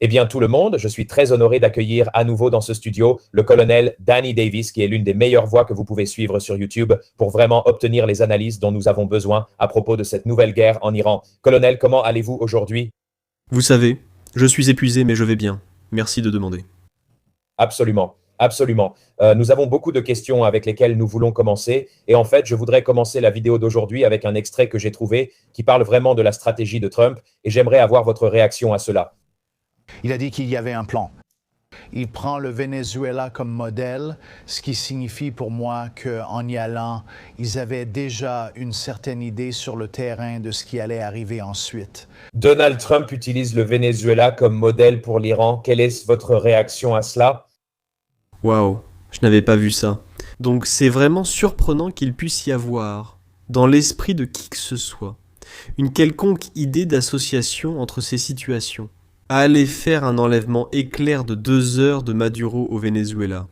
Eh bien, tout le monde, je suis très honoré d'accueillir à nouveau dans ce studio le colonel Danny Davis, qui est l'une des meilleures voix que vous pouvez suivre sur YouTube pour vraiment obtenir les analyses dont nous avons besoin à propos de cette nouvelle guerre en Iran. Colonel, comment allez-vous aujourd'hui? Vous savez, je suis épuisé mais je vais bien. Merci de demander. Absolument, absolument. Nous avons beaucoup de questions avec lesquelles nous voulons commencer. Et en fait, je voudrais commencer la vidéo d'aujourd'hui avec un extrait que j'ai trouvé qui parle vraiment de la stratégie de Trump et j'aimerais avoir votre réaction à cela. Il a dit qu'il y avait un plan. Il prend le Venezuela comme modèle, ce qui signifie pour moi qu'en y allant, ils avaient déjà une certaine idée sur le terrain de ce qui allait arriver ensuite. Donald Trump utilise le Venezuela comme modèle pour l'Iran. Quelle est votre réaction à cela? Waouh, je n'avais pas vu ça. Donc c'est vraiment surprenant qu'il puisse y avoir, dans l'esprit de qui que ce soit, une quelconque idée d'association entre ces situations. À aller faire un enlèvement éclair de 2 heures de Maduro au Venezuela,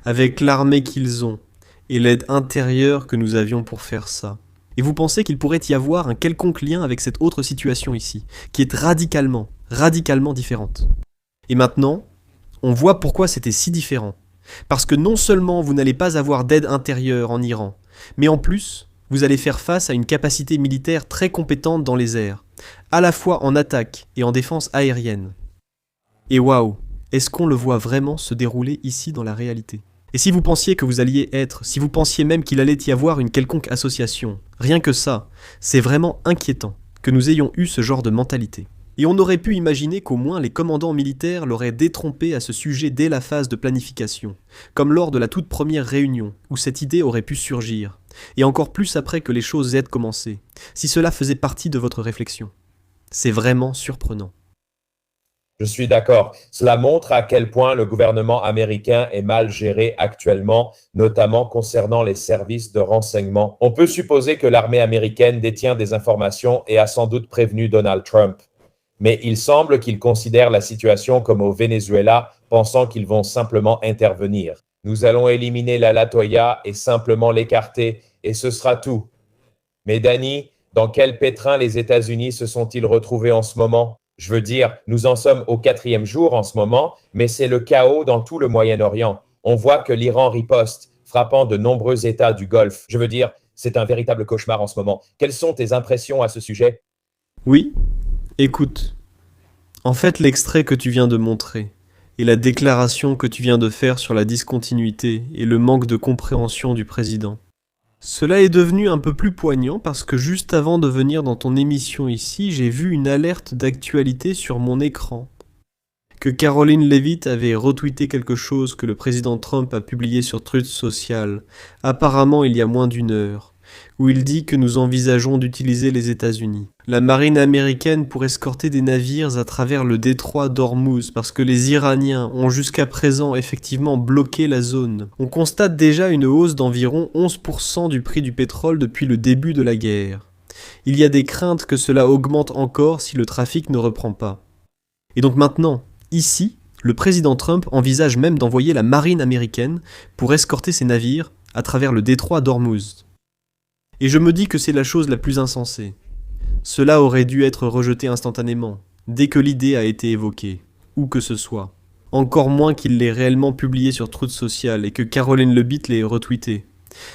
avec l'armée qu'ils ont et l'aide intérieure que nous avions pour faire ça. Et vous pensez qu'il pourrait y avoir un quelconque lien avec cette autre situation ici, qui est radicalement différente. Et maintenant, on voit pourquoi c'était si différent. Parce que non seulement vous n'allez pas avoir d'aide intérieure en Iran, mais en plus, vous allez faire face à une capacité militaire très compétente dans les airs, à la fois en attaque et en défense aérienne. Et waouh, est-ce qu'on le voit vraiment se dérouler ici dans la réalité? Et si vous pensiez que vous alliez être, si vous pensiez même qu'il allait y avoir une quelconque association, rien que ça, c'est vraiment inquiétant que nous ayons eu ce genre de mentalité. Et on aurait pu imaginer qu'au moins les commandants militaires l'auraient détrompé à ce sujet dès la phase de planification, comme lors de la toute première réunion, où cette idée aurait pu surgir, et encore plus après que les choses aient commencé, si cela faisait partie de votre réflexion. C'est vraiment surprenant. Je suis d'accord. Cela montre à quel point le gouvernement américain est mal géré actuellement, notamment concernant les services de renseignement. On peut supposer que l'armée américaine détient des informations et a sans doute prévenu Donald Trump. Mais il semble qu'ils considèrent la situation comme au Venezuela, pensant qu'ils vont simplement intervenir. Nous allons éliminer la Latoya et simplement l'écarter, et ce sera tout. Mais Danny, dans quel pétrin les États-Unis se sont-ils retrouvés en ce moment? Je veux dire, nous en sommes au 4e jour en ce moment, mais c'est le chaos dans tout le Moyen-Orient. On voit que l'Iran riposte, frappant de nombreux États du Golfe. Je veux dire, c'est un véritable cauchemar en ce moment. Quelles sont tes impressions à ce sujet? Oui, écoute. En fait, l'extrait que tu viens de montrer, et la déclaration que tu viens de faire sur la discontinuité et le manque de compréhension du président, cela est devenu un peu plus poignant parce que juste avant de venir dans ton émission ici, j'ai vu une alerte d'actualité sur mon écran. Que Caroline Leavitt avait retweeté quelque chose que le président Trump a publié sur Truth Social, apparemment il y a moins d'1 heure, où il dit que nous envisageons d'utiliser les États-Unis. La marine américaine pour escorter des navires à travers le détroit d'Ormuz parce que les Iraniens ont jusqu'à présent effectivement bloqué la zone. On constate déjà une hausse d'environ 11% du prix du pétrole depuis le début de la guerre. Il y a des craintes que cela augmente encore si le trafic ne reprend pas. Et donc maintenant, ici, le président Trump envisage même d'envoyer la marine américaine pour escorter ses navires à travers le détroit d'Ormuz. Et je me dis que c'est la chose la plus insensée. Cela aurait dû être rejeté instantanément, dès que l'idée a été évoquée, où que ce soit. Encore moins qu'il l'ait réellement publié sur Truth Social et que Caroline Leavitt l'ait retweeté.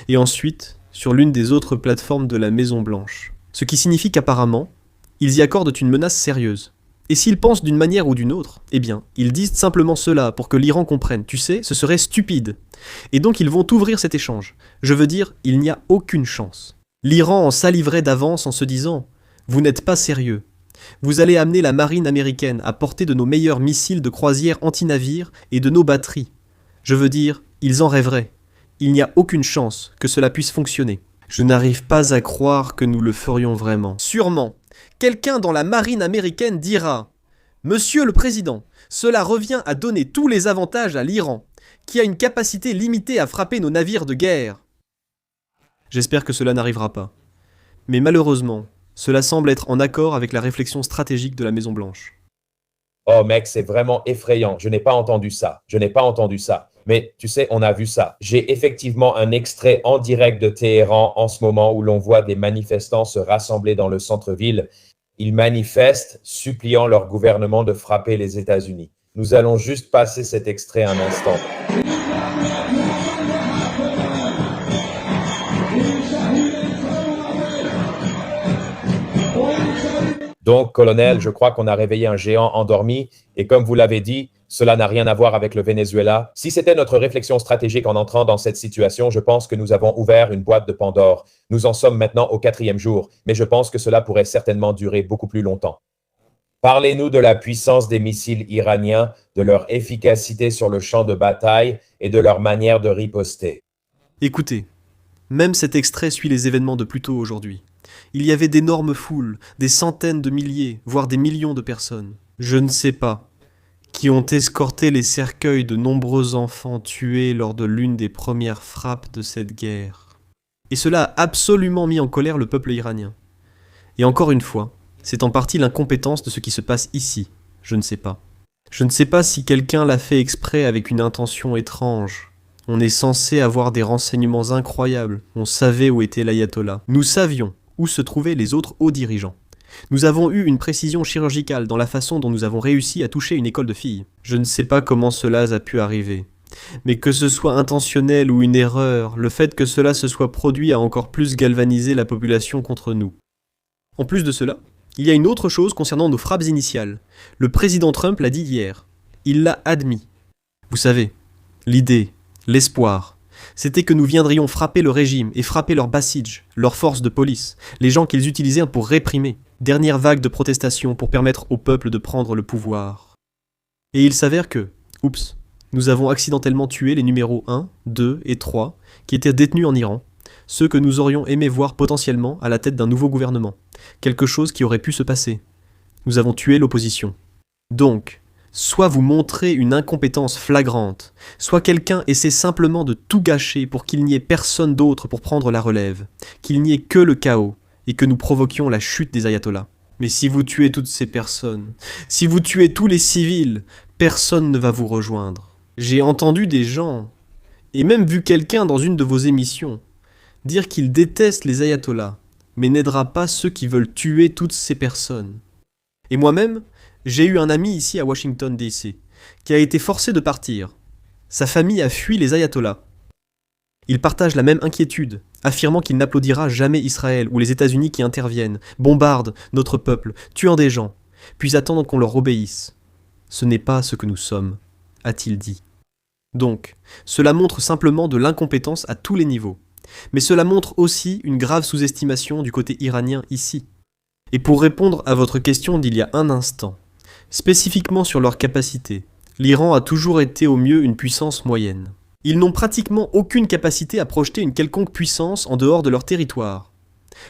Et ensuite, sur l'une des autres plateformes de la Maison Blanche. Ce qui signifie qu'apparemment, ils y accordent une menace sérieuse. Et s'ils pensent d'une manière ou d'une autre, eh bien, ils disent simplement cela pour que l'Iran comprenne. Tu sais, ce serait stupide. Et donc ils vont ouvrir cet échange. Je veux dire, il n'y a aucune chance. L'Iran en saliverait d'avance en se disant « Vous n'êtes pas sérieux. Vous allez amener la marine américaine à portée de nos meilleurs missiles de croisière anti-navires et de nos batteries. Je veux dire, ils en rêveraient. Il n'y a aucune chance que cela puisse fonctionner. Je n'arrive pas à croire que nous le ferions vraiment. Sûrement, quelqu'un dans la marine américaine dira « Monsieur le Président, cela revient à donner tous les avantages à l'Iran, qui a une capacité limitée à frapper nos navires de guerre. » J'espère que cela n'arrivera pas. Mais malheureusement, cela semble être en accord avec la réflexion stratégique de la Maison-Blanche. Oh mec, c'est vraiment effrayant. Je n'ai pas entendu ça. Je n'ai pas entendu ça. Mais tu sais, on a vu ça. J'ai effectivement un extrait en direct de Téhéran en ce moment où l'on voit des manifestants se rassembler dans le centre-ville. Ils manifestent, suppliant leur gouvernement de frapper les États-Unis. Nous allons juste passer cet extrait un instant. Donc, colonel, je crois qu'on a réveillé un géant endormi et comme vous l'avez dit, cela n'a rien à voir avec le Venezuela. Si c'était notre réflexion stratégique en entrant dans cette situation, je pense que nous avons ouvert une boîte de Pandore. Nous en sommes maintenant au 4e jour, mais je pense que cela pourrait certainement durer beaucoup plus longtemps. Parlez-nous de la puissance des missiles iraniens, de leur efficacité sur le champ de bataille et de leur manière de riposter. Écoutez, même cet extrait suit les événements de plus tôt aujourd'hui. Il y avait d'énormes foules, des centaines de milliers, voire des millions de personnes. Je ne sais pas, qui ont escorté les cercueils de nombreux enfants tués lors de l'une des premières frappes de cette guerre. Et cela a absolument mis en colère le peuple iranien. Et encore une fois, c'est en partie l'incompétence de ce qui se passe ici. Je ne sais pas. Je ne sais pas si quelqu'un l'a fait exprès avec une intention étrange. On est censé avoir des renseignements incroyables. On savait où était l'ayatollah. Nous savions où se trouvaient les autres hauts dirigeants. Nous avons eu une précision chirurgicale dans la façon dont nous avons réussi à toucher une école de filles. Je ne sais pas comment cela a pu arriver. Mais que ce soit intentionnel ou une erreur, le fait que cela se soit produit a encore plus galvanisé la population contre nous. En plus de cela, il y a une autre chose concernant nos frappes initiales. Le président Trump l'a dit hier. Il l'a admis. Vous savez, l'idée, l'espoir, c'était que nous viendrions frapper le régime et frapper leurs Basij, leurs forces de police, les gens qu'ils utilisaient pour réprimer. Dernière vague de protestation pour permettre au peuple de prendre le pouvoir. Et il s'avère que, oups, nous avons accidentellement tué les numéros 1, 2 et 3 qui étaient détenus en Iran, ceux que nous aurions aimé voir potentiellement à la tête d'un nouveau gouvernement, quelque chose qui aurait pu se passer. Nous avons tué l'opposition. Donc, soit vous montrez une incompétence flagrante, soit quelqu'un essaie simplement de tout gâcher pour qu'il n'y ait personne d'autre pour prendre la relève, qu'il n'y ait que le chaos, et que nous provoquions la chute des ayatollahs. Mais si vous tuez toutes ces personnes, si vous tuez tous les civils, personne ne va vous rejoindre. J'ai entendu des gens, et même vu quelqu'un dans une de vos émissions, dire qu'il déteste les ayatollahs, mais n'aidera pas ceux qui veulent tuer toutes ces personnes. Et moi-même, j'ai eu un ami ici à Washington DC, qui a été forcé de partir. Sa famille a fui les ayatollahs. Il partage la même inquiétude, affirmant qu'il n'applaudira jamais Israël ou les États-Unis qui interviennent, bombardent notre peuple, tuant des gens, puis attendant qu'on leur obéisse. Ce n'est pas ce que nous sommes, a-t-il dit. Donc, cela montre simplement de l'incompétence à tous les niveaux. Mais cela montre aussi une grave sous-estimation du côté iranien ici. Et pour répondre à votre question d'il y a un instant, spécifiquement sur leur capacité, l'Iran a toujours été au mieux une puissance moyenne. Ils n'ont pratiquement aucune capacité à projeter une quelconque puissance en dehors de leur territoire.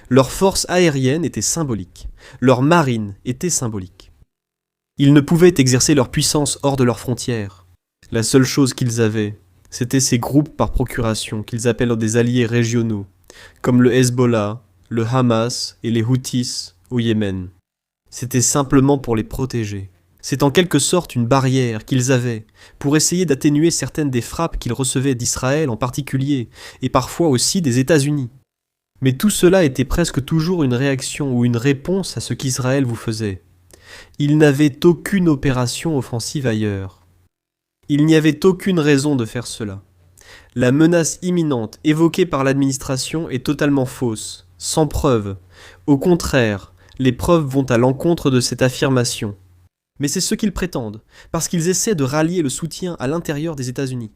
Leur force aérienne était symbolique. Leur marine était symbolique. Ils ne pouvaient exercer leur puissance hors de leurs frontières. La seule chose qu'ils avaient, c'était ces groupes par procuration qu'ils appellent des alliés régionaux, comme le Hezbollah, le Hamas et les Houthis au Yémen. C'était simplement pour les protéger. C'est en quelque sorte une barrière qu'ils avaient pour essayer d'atténuer certaines des frappes qu'ils recevaient d'Israël en particulier, et parfois aussi des États-Unis. Mais tout cela était presque toujours une réaction ou une réponse à ce qu'Israël vous faisait. Ils n'avaient aucune opération offensive ailleurs. Il n'y avait aucune raison de faire cela. La menace imminente évoquée par l'administration est totalement fausse, sans preuve. Au contraire, les preuves vont à l'encontre de cette affirmation. Mais c'est ce qu'ils prétendent, parce qu'ils essaient de rallier le soutien à l'intérieur des États-Unis.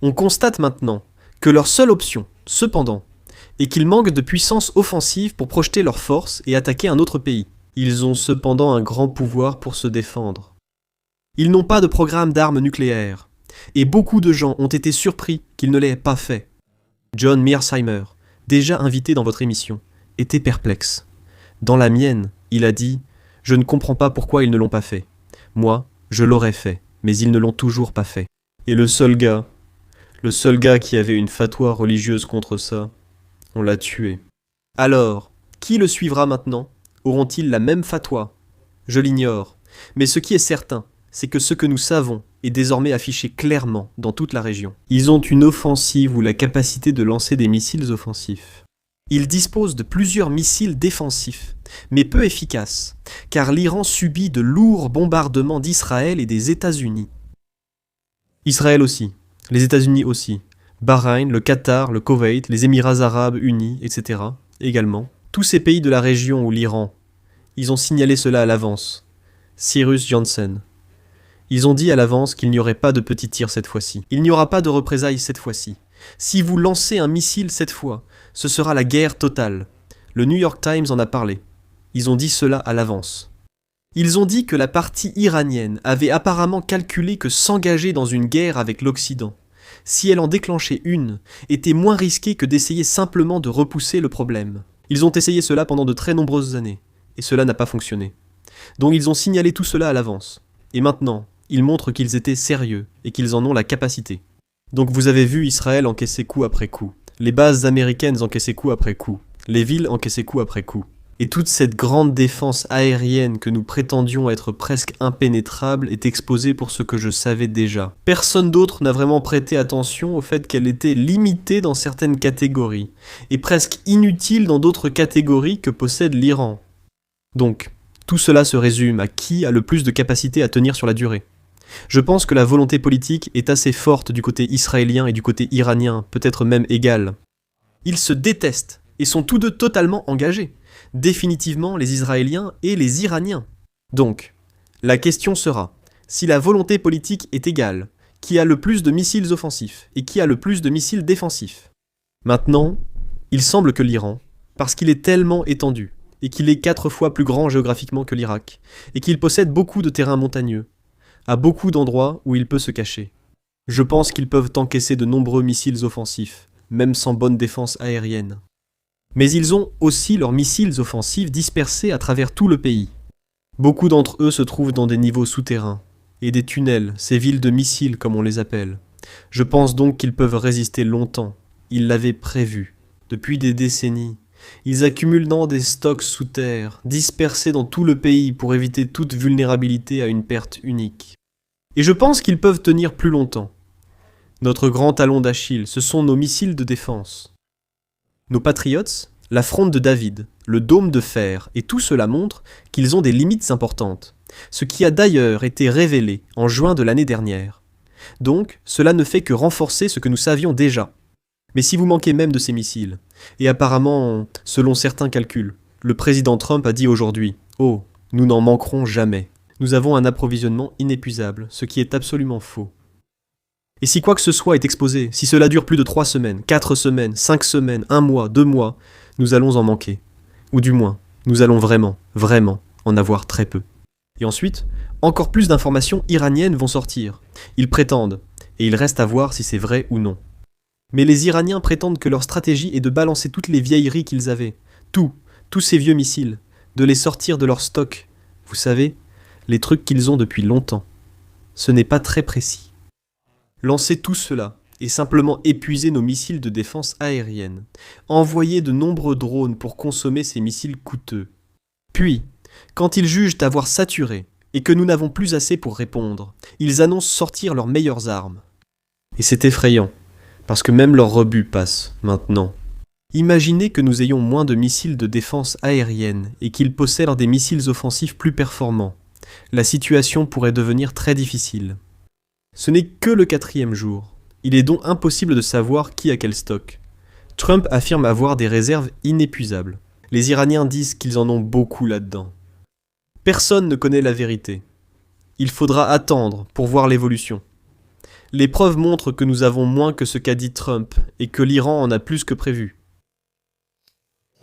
On constate maintenant que leur seule option, cependant, est qu'ils manquent de puissance offensive pour projeter leurs forces et attaquer un autre pays. Ils ont cependant un grand pouvoir pour se défendre. Ils n'ont pas de programme d'armes nucléaires, et beaucoup de gens ont été surpris qu'ils ne l'aient pas fait. John Mearsheimer, déjà invité dans votre émission, était perplexe. Dans la mienne, il a dit « Je ne comprends pas pourquoi ils ne l'ont pas fait. Moi, je l'aurais fait, mais ils ne l'ont toujours pas fait. » Et le seul gars qui avait une fatwa religieuse contre ça, on l'a tué. Alors, qui le suivra maintenant? Auront-ils la même fatwa? Je l'ignore, mais ce qui est certain, c'est que ce que nous savons est désormais affiché clairement dans toute la région. Ils ont une offensive ou la capacité de lancer des missiles offensifs. Il dispose de plusieurs missiles défensifs, mais peu efficaces, car l'Iran subit de lourds bombardements d'Israël et des États-Unis. Israël aussi, les États-Unis aussi, Bahreïn, le Qatar, le Koweït, les Émirats arabes unis, etc. également. Tous ces pays de la région où l'Iran, ils ont signalé cela à l'avance. Cyrus Janssen. Ils ont dit à l'avance qu'il n'y aurait pas de petits tirs cette fois-ci. Il n'y aura pas de représailles cette fois-ci. Si vous lancez un missile cette fois, ce sera la guerre totale. Le New York Times en a parlé. Ils ont dit cela à l'avance. Ils ont dit que la partie iranienne avait apparemment calculé que s'engager dans une guerre avec l'Occident, si elle en déclenchait une, était moins risqué que d'essayer simplement de repousser le problème. Ils ont essayé cela pendant de très nombreuses années, et cela n'a pas fonctionné. Donc ils ont signalé tout cela à l'avance. Et maintenant, ils montrent qu'ils étaient sérieux, et qu'ils en ont la capacité. Donc vous avez vu Israël encaisser coup après coup, les bases américaines encaisser coup après coup, les villes encaisser coup après coup. Et toute cette grande défense aérienne que nous prétendions être presque impénétrable est exposée pour ce que je savais déjà. Personne d'autre n'a vraiment prêté attention au fait qu'elle était limitée dans certaines catégories, et presque inutile dans d'autres catégories que possède l'Iran. Donc, tout cela se résume à qui a le plus de capacité à tenir sur la durée. Je pense que la volonté politique est assez forte du côté israélien et du côté iranien, peut-être même égale. Ils se détestent, et sont tous deux totalement engagés. Définitivement les Israéliens et les Iraniens. Donc, la question sera, si la volonté politique est égale, qui a le plus de missiles offensifs et qui a le plus de missiles défensifs? Maintenant, il semble que l'Iran, parce qu'il est tellement étendu, et qu'il est 4 fois plus grand géographiquement que l'Irak, et qu'il possède beaucoup de terrains montagneux, a beaucoup d'endroits où il peut se cacher. Je pense qu'ils peuvent encaisser de nombreux missiles offensifs, même sans bonne défense aérienne. Mais ils ont aussi leurs missiles offensifs dispersés à travers tout le pays. Beaucoup d'entre eux se trouvent dans des niveaux souterrains, et des tunnels, ces villes de missiles comme on les appelle. Je pense donc qu'ils peuvent résister longtemps. Ils l'avaient prévu, depuis des décennies. Ils accumulent dans des stocks sous terre, dispersés dans tout le pays pour éviter toute vulnérabilité à une perte unique. Et je pense qu'ils peuvent tenir plus longtemps. Notre grand talon d'Achille, ce sont nos missiles de défense. Nos Patriots, la fronde de David, le dôme de fer, et tout cela montre qu'ils ont des limites importantes, ce qui a d'ailleurs été révélé en juin de l'année dernière. Donc, cela ne fait que renforcer ce que nous savions déjà. Mais si vous manquez même de ces missiles, et apparemment, selon certains calculs, le président Trump a dit aujourd'hui « Oh, nous n'en manquerons jamais. Nous avons un approvisionnement inépuisable, ce qui est absolument faux. » Et si quoi que ce soit est exposé, si cela dure plus de 3 semaines, 4 semaines, 5 semaines, 1 mois, 2 mois, nous allons en manquer. Ou du moins, nous allons vraiment, vraiment en avoir très peu. Et ensuite, encore plus d'informations iraniennes vont sortir. Ils prétendent, et il reste à voir si c'est vrai ou non. Mais les Iraniens prétendent que leur stratégie est de balancer toutes les vieilleries qu'ils avaient, tous ces vieux missiles, de les sortir de leur stock. Vous savez, les trucs qu'ils ont depuis longtemps. Ce n'est pas très précis. Lancer tout cela et simplement épuiser nos missiles de défense aérienne. Envoyer de nombreux drones pour consommer ces missiles coûteux. Puis, quand ils jugent avoir saturé et que nous n'avons plus assez pour répondre, ils annoncent sortir leurs meilleures armes. Et c'est effrayant, parce que même leurs rebuts passent maintenant. Imaginez que nous ayons moins de missiles de défense aérienne et qu'ils possèdent des missiles offensifs plus performants. La situation pourrait devenir très difficile. Ce n'est que le 4e jour. Il est donc impossible de savoir qui a quel stock. Trump affirme avoir des réserves inépuisables. Les Iraniens disent qu'ils en ont beaucoup là-dedans. Personne ne connaît la vérité. Il faudra attendre pour voir l'évolution. Les preuves montrent que nous avons moins que ce qu'a dit Trump et que l'Iran en a plus que prévu.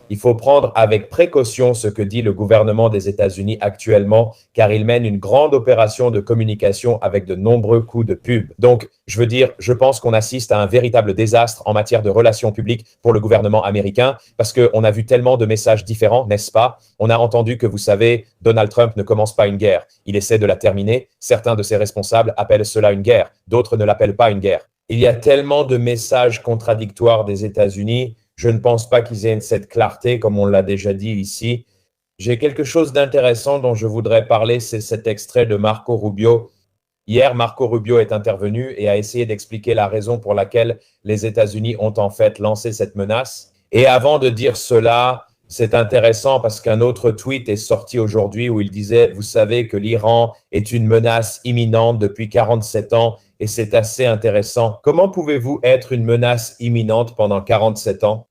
Il faut prendre avec précaution ce que dit le gouvernement des États-Unis actuellement, car il mène une grande opération de communication avec de nombreux coups de pub. Donc, je pense qu'on assiste à un véritable désastre en matière de relations publiques pour le gouvernement américain, parce qu'on a vu tellement de messages différents, n'est-ce pas? On a entendu que, vous savez, Donald Trump ne commence pas une guerre. Il essaie de la terminer. Certains de ses responsables appellent cela une guerre. D'autres ne l'appellent pas une guerre. Il y a tellement de messages contradictoires des États-Unis. Je ne pense pas qu'ils aient cette clarté, comme on l'a déjà dit ici. J'ai quelque chose d'intéressant dont je voudrais parler, c'est cet extrait de Marco Rubio. Hier, Marco Rubio est intervenu et a essayé d'expliquer la raison pour laquelle les États-Unis ont en fait lancé cette menace. Et avant de dire cela, c'est intéressant parce qu'un autre tweet est sorti aujourd'hui où il disait, vous savez que l'Iran est une menace imminente depuis 47 ans et c'est assez intéressant. Comment pouvez-vous être une menace imminente pendant 47 ans?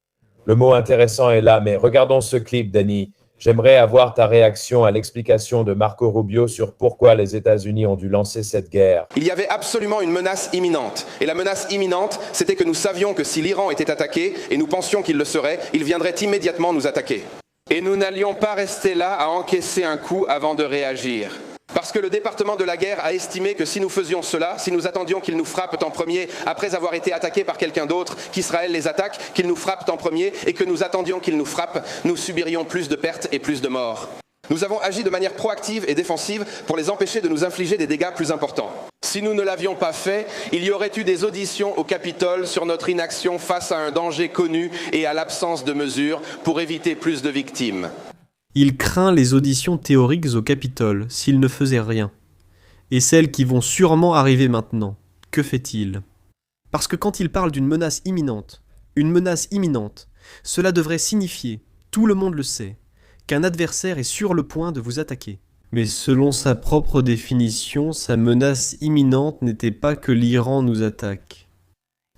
Le mot intéressant est là, mais regardons ce clip, Danny. J'aimerais avoir ta réaction à l'explication de Marco Rubio sur pourquoi les États-Unis ont dû lancer cette guerre. Il y avait absolument une menace imminente. Et la menace imminente, c'était que nous savions que si l'Iran était attaqué, et nous pensions qu'il le serait, il viendrait immédiatement nous attaquer. Et nous n'allions pas rester là à encaisser un coup avant de réagir. Parce que le département de la guerre a estimé que si nous faisions cela, si nous attendions qu'ils nous frappent en premier après avoir été attaqués par quelqu'un d'autre, qu'Israël les attaque, qu'ils nous frappent en premier et que nous attendions qu'ils nous frappent, nous subirions plus de pertes et plus de morts. Nous avons agi de manière proactive et défensive pour les empêcher de nous infliger des dégâts plus importants. Si nous ne l'avions pas fait, il y aurait eu des auditions au Capitole sur notre inaction face à un danger connu et à l'absence de mesures pour éviter plus de victimes. Il craint les auditions théoriques au Capitole s'il ne faisait rien. Et celles qui vont sûrement arriver maintenant. Que fait-il? Parce que quand il parle d'une menace imminente, cela devrait signifier, tout le monde le sait, qu'un adversaire est sur le point de vous attaquer. Mais selon sa propre définition, sa menace imminente n'était pas que l'Iran nous attaque.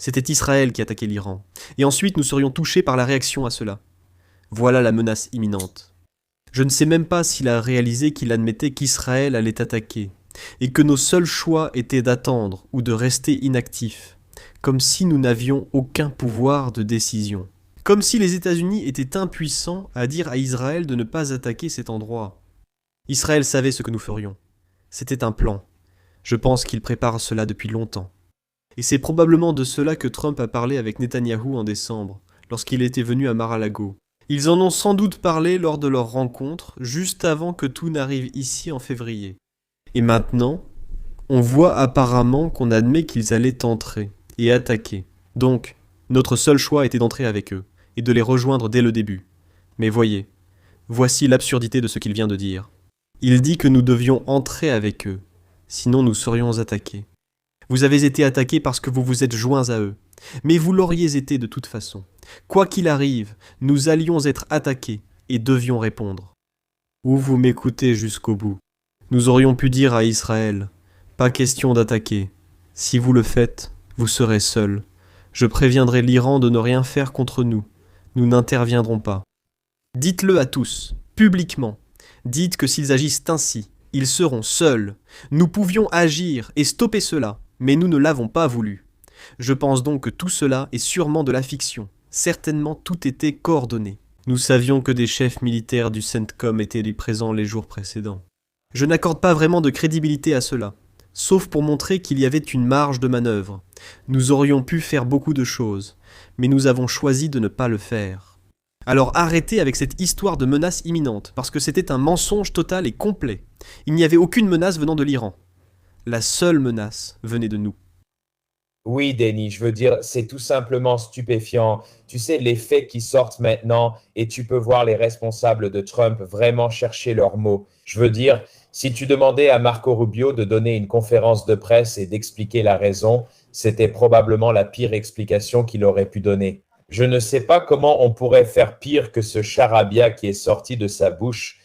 C'était Israël qui attaquait l'Iran. Et ensuite nous serions touchés par la réaction à cela. Voilà la menace imminente. Je ne sais même pas s'il a réalisé qu'il admettait qu'Israël allait attaquer, et que nos seuls choix étaient d'attendre ou de rester inactifs, comme si nous n'avions aucun pouvoir de décision. Comme si les États-Unis étaient impuissants à dire à Israël de ne pas attaquer cet endroit. Israël savait ce que nous ferions. C'était un plan. Je pense qu'il prépare cela depuis longtemps. Et c'est probablement de cela que Trump a parlé avec Netanyahou en décembre, lorsqu'il était venu à Mar-a-Lago. Ils en ont sans doute parlé lors de leur rencontre, juste avant que tout n'arrive ici en février. Et maintenant, on voit apparemment qu'on admet qu'ils allaient entrer et attaquer. Donc, notre seul choix était d'entrer avec eux, et de les rejoindre dès le début. Mais voici l'absurdité de ce qu'il vient de dire. Il dit que nous devions entrer avec eux, sinon nous serions attaqués. Vous avez été attaqués parce que vous vous êtes joints à eux, mais vous l'auriez été de toute façon. Quoi qu'il arrive, nous allions être attaqués et devions répondre. Ou vous m'écoutez jusqu'au bout. Nous aurions pu dire à Israël, pas question d'attaquer. Si vous le faites, vous serez seuls. Je préviendrai l'Iran de ne rien faire contre nous. Nous n'interviendrons pas. Dites-le à tous, publiquement. Dites que s'ils agissent ainsi, ils seront seuls. Nous pouvions agir et stopper cela, mais nous ne l'avons pas voulu. Je pense donc que tout cela est sûrement de la fiction. Certainement tout était coordonné. Nous savions que des chefs militaires du CENTCOM étaient présents les jours précédents. Je n'accorde pas vraiment de crédibilité à cela, sauf pour montrer qu'il y avait une marge de manœuvre. Nous aurions pu faire beaucoup de choses, mais nous avons choisi de ne pas le faire. Alors arrêtez avec cette histoire de menace imminente, parce que c'était un mensonge total et complet. Il n'y avait aucune menace venant de l'Iran. La seule menace venait de nous. Oui, Denis, je veux dire, c'est tout simplement stupéfiant. Tu sais, les faits qui sortent maintenant et tu peux voir les responsables de Trump vraiment chercher leurs mots. Je veux dire, si tu demandais à Marco Rubio de donner une conférence de presse et d'expliquer la raison, c'était probablement la pire explication qu'il aurait pu donner. Je ne sais pas comment on pourrait faire pire que ce charabia qui est sorti de sa bouche.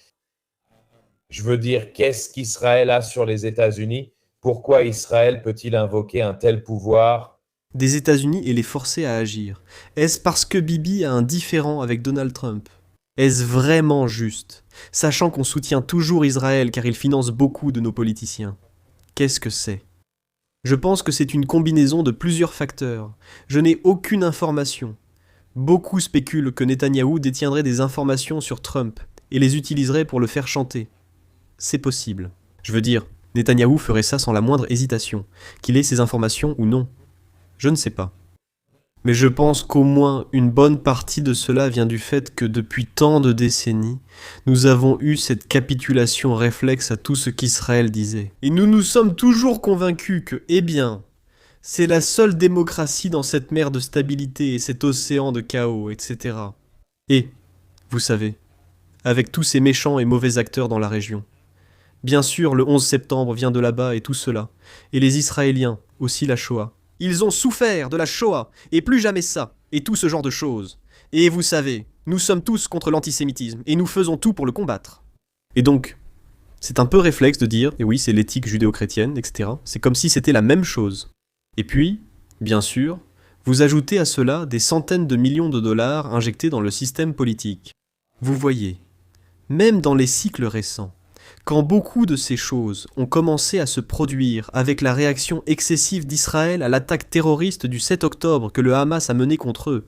Je veux dire, qu'est-ce qu'Israël a sur les États-Unis? Pourquoi Israël peut-il invoquer un tel pouvoir? Des États-Unis et les forcer à agir. Est-ce parce que Bibi a un différend avec Donald Trump? Est-ce vraiment juste, sachant qu'on soutient toujours Israël car il finance beaucoup de nos politiciens? Qu'est-ce que c'est? Je pense que c'est une combinaison de plusieurs facteurs. Je n'ai aucune information. Beaucoup spéculent que Netanyahou détiendrait des informations sur Trump et les utiliserait pour le faire chanter. C'est possible. Je veux dire, Netanyahou ferait ça sans la moindre hésitation, qu'il ait ces informations ou non. Je ne sais pas. Mais je pense qu'au moins une bonne partie de cela vient du fait que depuis tant de décennies, nous avons eu cette capitulation réflexe à tout ce qu'Israël disait. Et nous nous sommes toujours convaincus que, eh bien, c'est la seule démocratie dans cette mer de stabilité et cet océan de chaos, etc. Et, vous savez, avec tous ces méchants et mauvais acteurs dans la région. Bien sûr, le 11 septembre vient de là-bas et tout cela. Et les Israéliens, aussi la Shoah. Ils ont souffert de la Shoah, et plus jamais ça, et tout ce genre de choses. Et vous savez, nous sommes tous contre l'antisémitisme, et nous faisons tout pour le combattre. Et donc, c'est un peu réflexe de dire, et oui, c'est l'éthique judéo-chrétienne, etc. C'est comme si c'était la même chose. Et puis, bien sûr, vous ajoutez à cela des centaines de millions de dollars injectés dans le système politique. Vous voyez, même dans les cycles récents, quand beaucoup de ces choses ont commencé à se produire avec la réaction excessive d'Israël à l'attaque terroriste du 7 octobre que le Hamas a menée contre eux,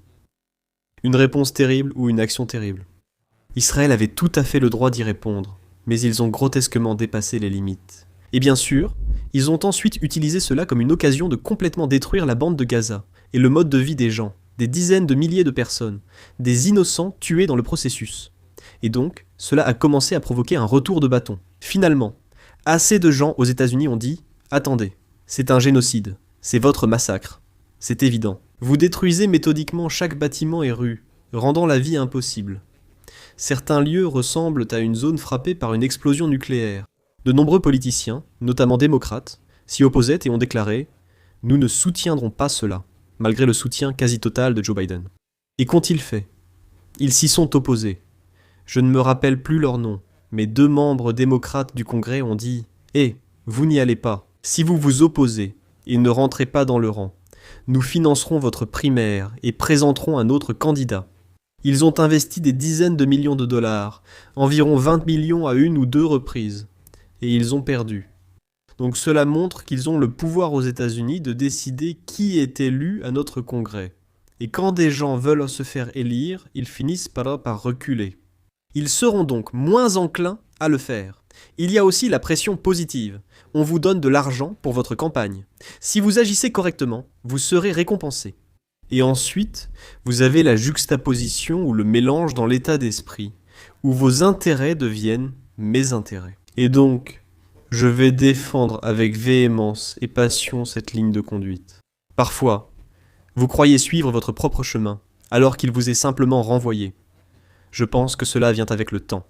une réponse terrible ou une action terrible. Israël avait tout à fait le droit d'y répondre, mais ils ont grotesquement dépassé les limites. Et bien sûr, ils ont ensuite utilisé cela comme une occasion de complètement détruire la bande de Gaza et le mode de vie des gens, des dizaines de milliers de personnes, des innocents tués dans le processus. Et donc, cela a commencé à provoquer un retour de bâton. Finalement, assez de gens aux États-Unis ont dit « Attendez, c'est un génocide, c'est votre massacre, c'est évident. Vous détruisez méthodiquement chaque bâtiment et rue, rendant la vie impossible. Certains lieux ressemblent à une zone frappée par une explosion nucléaire. De nombreux politiciens, notamment démocrates, s'y opposaient et ont déclaré « Nous ne soutiendrons pas cela », malgré le soutien quasi total de Joe Biden. Et qu'ont-ils fait? Ils s'y sont opposés. Je ne me rappelle plus leur nom, mais 2 membres démocrates du Congrès ont dit « Eh, vous n'y allez pas. Si vous vous opposez et ne rentrez pas dans le rang, nous financerons votre primaire et présenterons un autre candidat. » Ils ont investi des dizaines de millions de dollars, environ 20 millions à 1 ou 2 reprises, et ils ont perdu. Donc cela montre qu'ils ont le pouvoir aux États-Unis de décider qui est élu à notre Congrès. Et quand des gens veulent se faire élire, ils finissent par reculer. Ils seront donc moins enclins à le faire. Il y a aussi la pression positive. On vous donne de l'argent pour votre campagne. Si vous agissez correctement, vous serez récompensé. Et ensuite, vous avez la juxtaposition ou le mélange dans l'état d'esprit, où vos intérêts deviennent mes intérêts. Et donc, je vais défendre avec véhémence et passion cette ligne de conduite. Parfois, vous croyez suivre votre propre chemin, alors qu'il vous est simplement renvoyé. Je pense que cela vient avec le temps.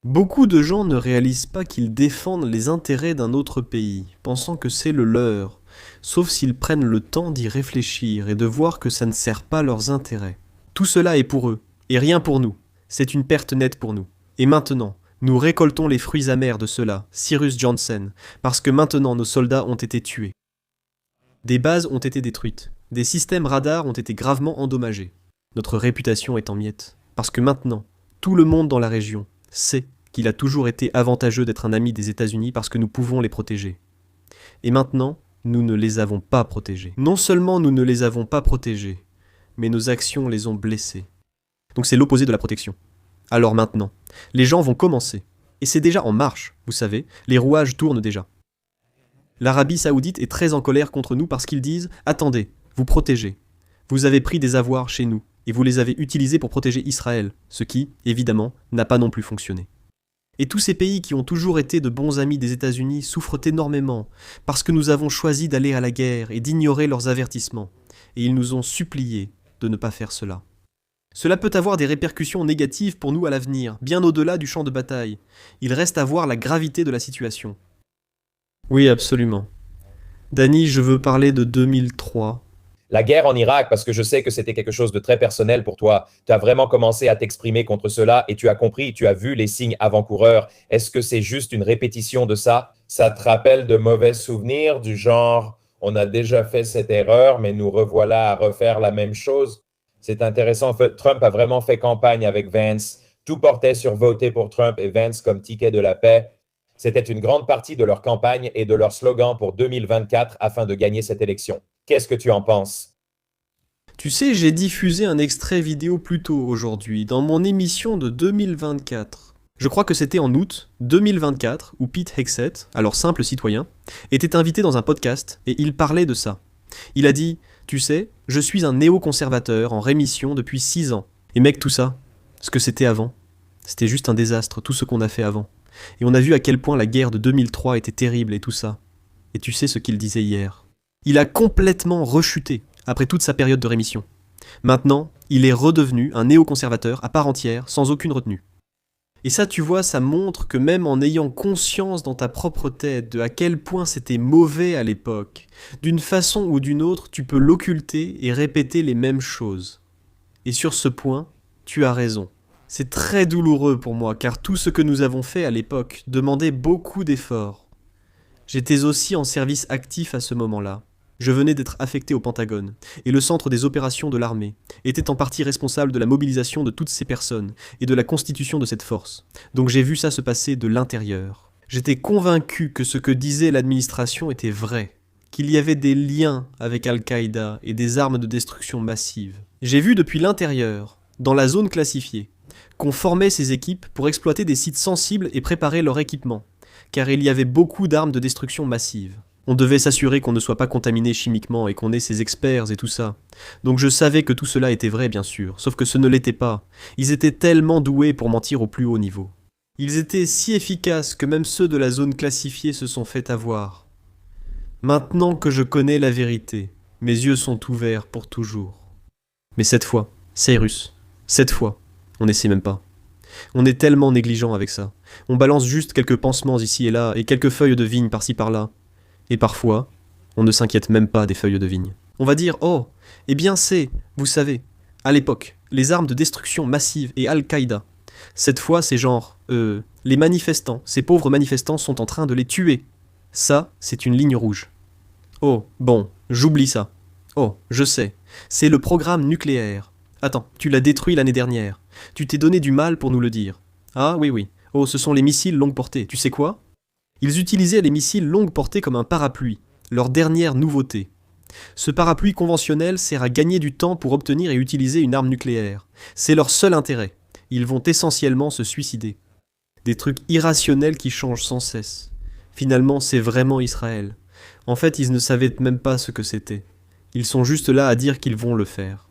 Beaucoup de gens ne réalisent pas qu'ils défendent les intérêts d'un autre pays, pensant que c'est le leur, sauf s'ils prennent le temps d'y réfléchir et de voir que ça ne sert pas leurs intérêts. Tout cela est pour eux, et rien pour nous. C'est une perte nette pour nous. Et maintenant, nous récoltons les fruits amers de cela, Cyrus Johnson, parce que maintenant nos soldats ont été tués. Des bases ont été détruites, des systèmes radars ont été gravement endommagés. Notre réputation est en miettes, parce que maintenant, tout le monde dans la région sait qu'il a toujours été avantageux d'être un ami des États-Unis parce que nous pouvons les protéger. Et maintenant, nous ne les avons pas protégés. Non seulement nous ne les avons pas protégés, mais nos actions les ont blessés. Donc c'est l'opposé de la protection. Alors maintenant, les gens vont commencer. Et c'est déjà en marche, vous savez, les rouages tournent déjà. L'Arabie Saoudite est très en colère contre nous parce qu'ils disent « Attendez, vous protégez. Vous avez pris des avoirs chez nous et vous les avez utilisés pour protéger Israël, ce qui, évidemment, n'a pas non plus fonctionné. » Et tous ces pays qui ont toujours été de bons amis des États-Unis souffrent énormément parce que nous avons choisi d'aller à la guerre et d'ignorer leurs avertissements. Et ils nous ont supplié de ne pas faire cela. Cela peut avoir des répercussions négatives pour nous à l'avenir, bien au-delà du champ de bataille. Il reste à voir la gravité de la situation. Oui, absolument. Danny, je veux parler de 2003. La guerre en Irak, parce que je sais que c'était quelque chose de très personnel pour toi. Tu as vraiment commencé à t'exprimer contre cela et tu as compris, tu as vu les signes avant-coureurs. Est-ce que c'est juste une répétition de ça? Ça te rappelle de mauvais souvenirs du genre « on a déjà fait cette erreur, mais nous revoilà à refaire la même chose ». C'est intéressant. En fait, Trump a vraiment fait campagne avec Vance. Tout portait sur voter pour Trump et Vance comme ticket de la paix. C'était une grande partie de leur campagne et de leur slogan pour 2024 afin de gagner cette élection. Qu'est-ce que tu en penses? Tu sais, j'ai diffusé un extrait vidéo plus tôt aujourd'hui, dans mon émission de 2024. Je crois que c'était en août 2024, où Pete Hegseth, alors simple citoyen, était invité dans un podcast et il parlait de ça. Il a dit « Tu sais, je suis un néoconservateur en rémission depuis 6 ans. Et mec, tout ça, ce que c'était avant, c'était juste un désastre, tout ce qu'on a fait avant. Et on a vu à quel point la guerre de 2003 était terrible et tout ça. Et tu sais ce qu'il disait hier. Il a complètement rechuté après toute sa période de rémission. Maintenant, il est redevenu un néoconservateur à part entière, sans aucune retenue. Et ça, tu vois, ça montre que même en ayant conscience dans ta propre tête de à quel point c'était mauvais à l'époque, d'une façon ou d'une autre, tu peux l'occulter et répéter les mêmes choses. Et sur ce point, tu as raison. C'est très douloureux pour moi, car tout ce que nous avons fait à l'époque demandait beaucoup d'efforts. J'étais aussi en service actif à ce moment-là. Je venais d'être affecté au Pentagone, et le centre des opérations de l'armée était en partie responsable de la mobilisation de toutes ces personnes et de la constitution de cette force. Donc j'ai vu ça se passer de l'intérieur. J'étais convaincu que ce que disait l'administration était vrai, qu'il y avait des liens avec Al-Qaïda et des armes de destruction massive. J'ai vu depuis l'intérieur, dans la zone classifiée, qu'on formait ces équipes pour exploiter des sites sensibles et préparer leur équipement, car il y avait beaucoup d'armes de destruction massive. On devait s'assurer qu'on ne soit pas contaminé chimiquement et qu'on ait ces experts et tout ça. Donc je savais que tout cela était vrai, bien sûr, sauf que ce ne l'était pas. Ils étaient tellement doués pour mentir au plus haut niveau. Ils étaient si efficaces que même ceux de la zone classifiée se sont fait avoir. Maintenant que je connais la vérité, mes yeux sont ouverts pour toujours. Mais cette fois, Cyrus, cette fois, on n'essaie même pas. On est tellement négligent avec ça. On balance juste quelques pansements ici et là, et quelques feuilles de vigne par-ci par-là. Et parfois, on ne s'inquiète même pas des feuilles de vigne. On va dire, oh, eh bien c'est, vous savez, à l'époque, les armes de destruction massive et Al-Qaïda. Cette fois, c'est genre, les manifestants, ces pauvres manifestants sont en train de les tuer. Ça, c'est une ligne rouge. Oh, bon, j'oublie ça. Oh, je sais, c'est le programme nucléaire. Attends, tu l'as détruit l'année dernière. Tu t'es donné du mal pour nous le dire. Ah oui, oui. Oh, ce sont les missiles longue portée. Tu sais quoi ? Ils utilisaient les missiles longue portée comme un parapluie, leur dernière nouveauté. Ce parapluie conventionnel sert à gagner du temps pour obtenir et utiliser une arme nucléaire. C'est leur seul intérêt. Ils vont essentiellement se suicider. Des trucs irrationnels qui changent sans cesse. Finalement, c'est vraiment Israël. En fait, ils ne savaient même pas ce que c'était. Ils sont juste là à dire qu'ils vont le faire.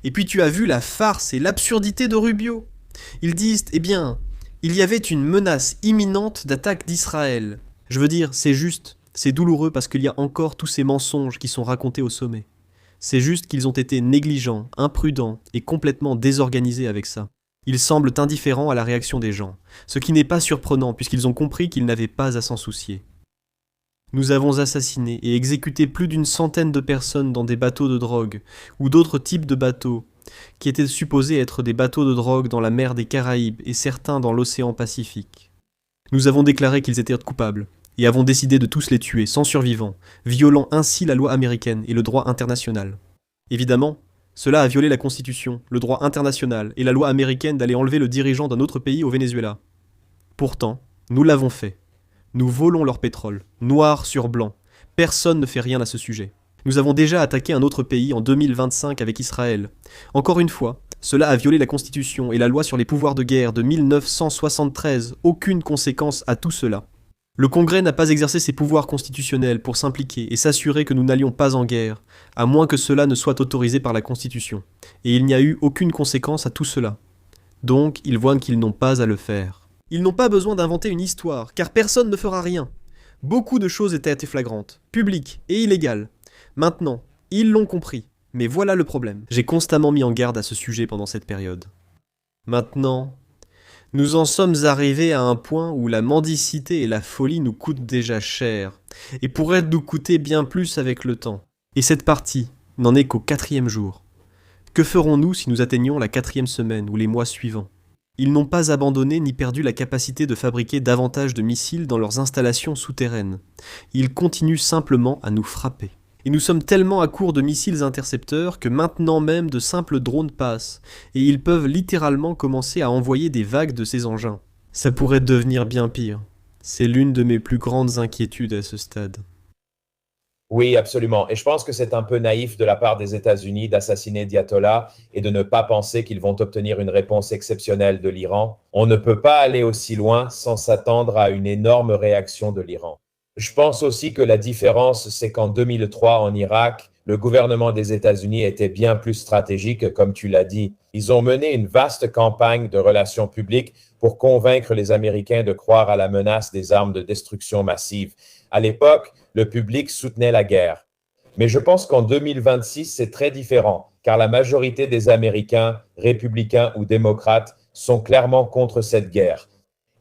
Et puis tu as vu la farce et l'absurdité de Rubio. Ils disent, eh bien, il y avait une menace imminente d'attaque d'Israël. Je veux dire, c'est juste, c'est douloureux parce qu'il y a encore tous ces mensonges qui sont racontés au sommet. C'est juste qu'ils ont été négligents, imprudents et complètement désorganisés avec ça. Ils semblent indifférents à la réaction des gens, ce qui n'est pas surprenant puisqu'ils ont compris qu'ils n'avaient pas à s'en soucier. Nous avons assassiné et exécuté plus d'une centaine de personnes dans des bateaux de drogue ou d'autres types de bateaux qui étaient supposés être des bateaux de drogue dans la mer des Caraïbes et certains dans l'océan Pacifique. Nous avons déclaré qu'ils étaient coupables et avons décidé de tous les tuer sans survivants, violant ainsi la loi américaine et le droit international. Évidemment, cela a violé la Constitution, le droit international et la loi américaine d'aller enlever le dirigeant d'un autre pays au Venezuela. Pourtant, nous l'avons fait. Nous volons leur pétrole, noir sur blanc. Personne ne fait rien à ce sujet. Nous avons déjà attaqué un autre pays en 2025 avec Israël. Encore une fois, cela a violé la Constitution et la loi sur les pouvoirs de guerre de 1973. Aucune conséquence à tout cela. Le Congrès n'a pas exercé ses pouvoirs constitutionnels pour s'impliquer et s'assurer que nous n'allions pas en guerre, à moins que cela ne soit autorisé par la Constitution. Et il n'y a eu aucune conséquence à tout cela. Donc, ils voient qu'ils n'ont pas à le faire. Ils n'ont pas besoin d'inventer une histoire, car personne ne fera rien. Beaucoup de choses étaient flagrantes, publiques et illégales. Maintenant, ils l'ont compris. Mais voilà le problème. J'ai constamment mis en garde à ce sujet pendant cette période. Maintenant, nous en sommes arrivés à un point où la mendicité et la folie nous coûtent déjà cher, et pourraient nous coûter bien plus avec le temps. Et cette partie n'en est qu'au 4e jour. Que ferons-nous si nous atteignons la 4e semaine ou les mois suivants ? Ils n'ont pas abandonné ni perdu la capacité de fabriquer davantage de missiles dans leurs installations souterraines. Ils continuent simplement à nous frapper. Et nous sommes tellement à court de missiles intercepteurs que maintenant même de simples drones passent, et ils peuvent littéralement commencer à envoyer des vagues de ces engins. Ça pourrait devenir bien pire. C'est l'une de mes plus grandes inquiétudes à ce stade. Oui, absolument. Et je pense que c'est un peu naïf de la part des États-Unis d'assassiner Diatolla et de ne pas penser qu'ils vont obtenir une réponse exceptionnelle de l'Iran. On ne peut pas aller aussi loin sans s'attendre à une énorme réaction de l'Iran. Je pense aussi que la différence, c'est qu'en 2003, en Irak, le gouvernement des États-Unis était bien plus stratégique, comme tu l'as dit. Ils ont mené une vaste campagne de relations publiques pour convaincre les Américains de croire à la menace des armes de destruction massive. À l'époque, le public soutenait la guerre. Mais je pense qu'en 2026, c'est très différent, car la majorité des Américains, républicains ou démocrates, sont clairement contre cette guerre.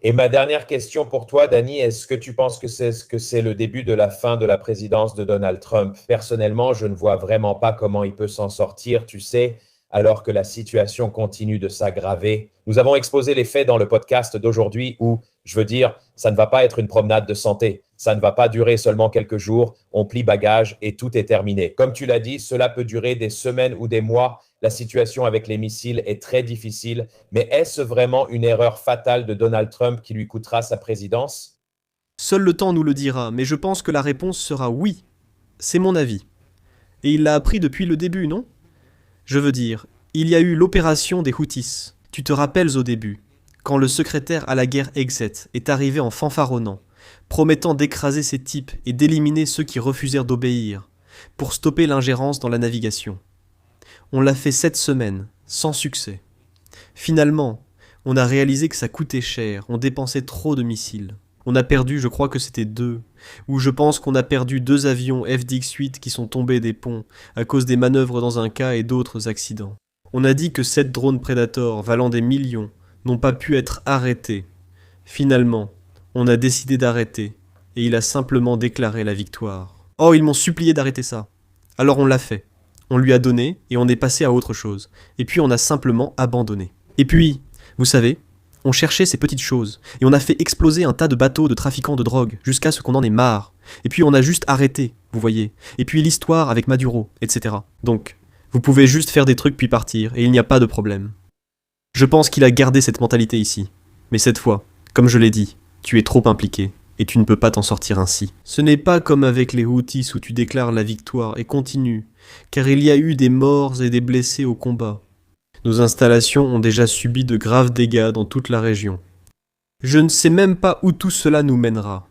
Et ma dernière question pour toi, Danny, est-ce que tu penses que c'est le début de la fin de la présidence de Donald Trump? Personnellement, je ne vois vraiment pas comment il peut s'en sortir. Tu sais, alors que la situation continue de s'aggraver. Nous avons exposé les faits dans le podcast d'aujourd'hui où, je veux dire, ça ne va pas être une promenade de santé. Ça ne va pas durer seulement quelques jours, on plie bagage et tout est terminé. Comme tu l'as dit, cela peut durer des semaines ou des mois. La situation avec les missiles est très difficile, mais est-ce vraiment une erreur fatale de Donald Trump qui lui coûtera sa présidence? Seul le temps nous le dira, mais je pense que la réponse sera oui. C'est mon avis. Et il l'a appris depuis le début, non? Je veux dire, il y a eu l'opération des Houthis. Tu te rappelles au début, quand le secrétaire à la guerre Exet est arrivé en fanfaronnant, promettant d'écraser ces types et d'éliminer ceux qui refusèrent d'obéir, pour stopper l'ingérence dans la navigation. On l'a fait 7 semaines, sans succès. Finalement, on a réalisé que ça coûtait cher, on dépensait trop de missiles. On a perdu, je crois que c'était 2, ou je pense qu'on a perdu 2 avions FDX-8 qui sont tombés des ponts à cause des manœuvres dans un cas et d'autres accidents. On a dit que 7 drones Predator valant des millions n'ont pas pu être arrêtés. Finalement, on a décidé d'arrêter, et il a simplement déclaré la victoire. Oh, ils m'ont supplié d'arrêter ça. Alors on l'a fait. On lui a donné, et on est passé à autre chose. Et puis on a simplement abandonné. Et puis, vous savez, on cherchait ces petites choses, et on a fait exploser un tas de bateaux de trafiquants de drogue, jusqu'à ce qu'on en ait marre. Et puis on a juste arrêté, vous voyez. Et puis l'histoire avec Maduro, etc. Donc, vous pouvez juste faire des trucs puis partir, et il n'y a pas de problème. Je pense qu'il a gardé cette mentalité ici. Mais cette fois, comme je l'ai dit, tu es trop impliqué, et tu ne peux pas t'en sortir ainsi. Ce n'est pas comme avec les Houthis où tu déclares la victoire et continues, car il y a eu des morts et des blessés au combat. Nos installations ont déjà subi de graves dégâts dans toute la région. Je ne sais même pas où tout cela nous mènera.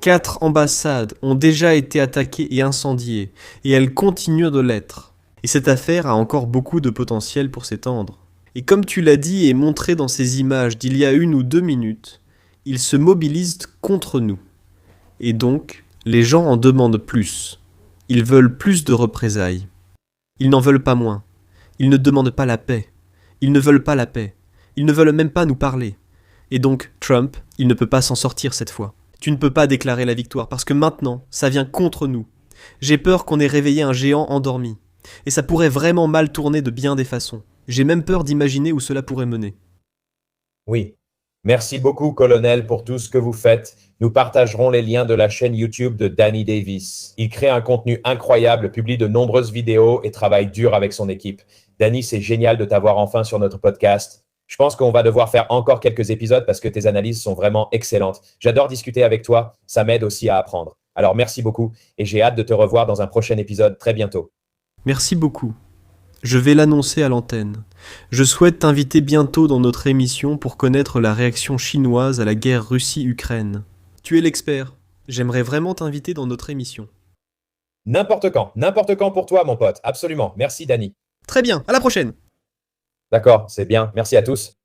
4 ambassades ont déjà été attaquées et incendiées, et elles continuent de l'être. Et cette affaire a encore beaucoup de potentiel pour s'étendre. Et comme tu l'as dit et montré dans ces images d'il y a 1 ou 2 minutes, ils se mobilisent contre nous. Et donc, les gens en demandent plus. Ils veulent plus de représailles. Ils n'en veulent pas moins. Ils ne demandent pas la paix. Ils ne veulent pas la paix. Ils ne veulent même pas nous parler. Et donc, Trump, il ne peut pas s'en sortir cette fois. Tu ne peux pas déclarer la victoire parce que maintenant, ça vient contre nous. J'ai peur qu'on ait réveillé un géant endormi. Et ça pourrait vraiment mal tourner de bien des façons. J'ai même peur d'imaginer où cela pourrait mener. Oui. Merci beaucoup, colonel, pour tout ce que vous faites. Nous partagerons les liens de la chaîne YouTube de Danny Davis. Il crée un contenu incroyable, publie de nombreuses vidéos et travaille dur avec son équipe. Danny, c'est génial de t'avoir enfin sur notre podcast. Je pense qu'on va devoir faire encore quelques épisodes parce que tes analyses sont vraiment excellentes. J'adore discuter avec toi, ça m'aide aussi à apprendre. Alors merci beaucoup et j'ai hâte de te revoir dans un prochain épisode très bientôt. Merci beaucoup. Je vais l'annoncer à l'antenne. Je souhaite t'inviter bientôt dans notre émission pour connaître la réaction chinoise à la guerre Russie-Ukraine. Tu es l'expert. J'aimerais vraiment t'inviter dans notre émission. N'importe quand pour toi, mon pote. Absolument. Merci, Danny. Très bien, à la prochaine. D'accord, c'est bien. Merci à tous.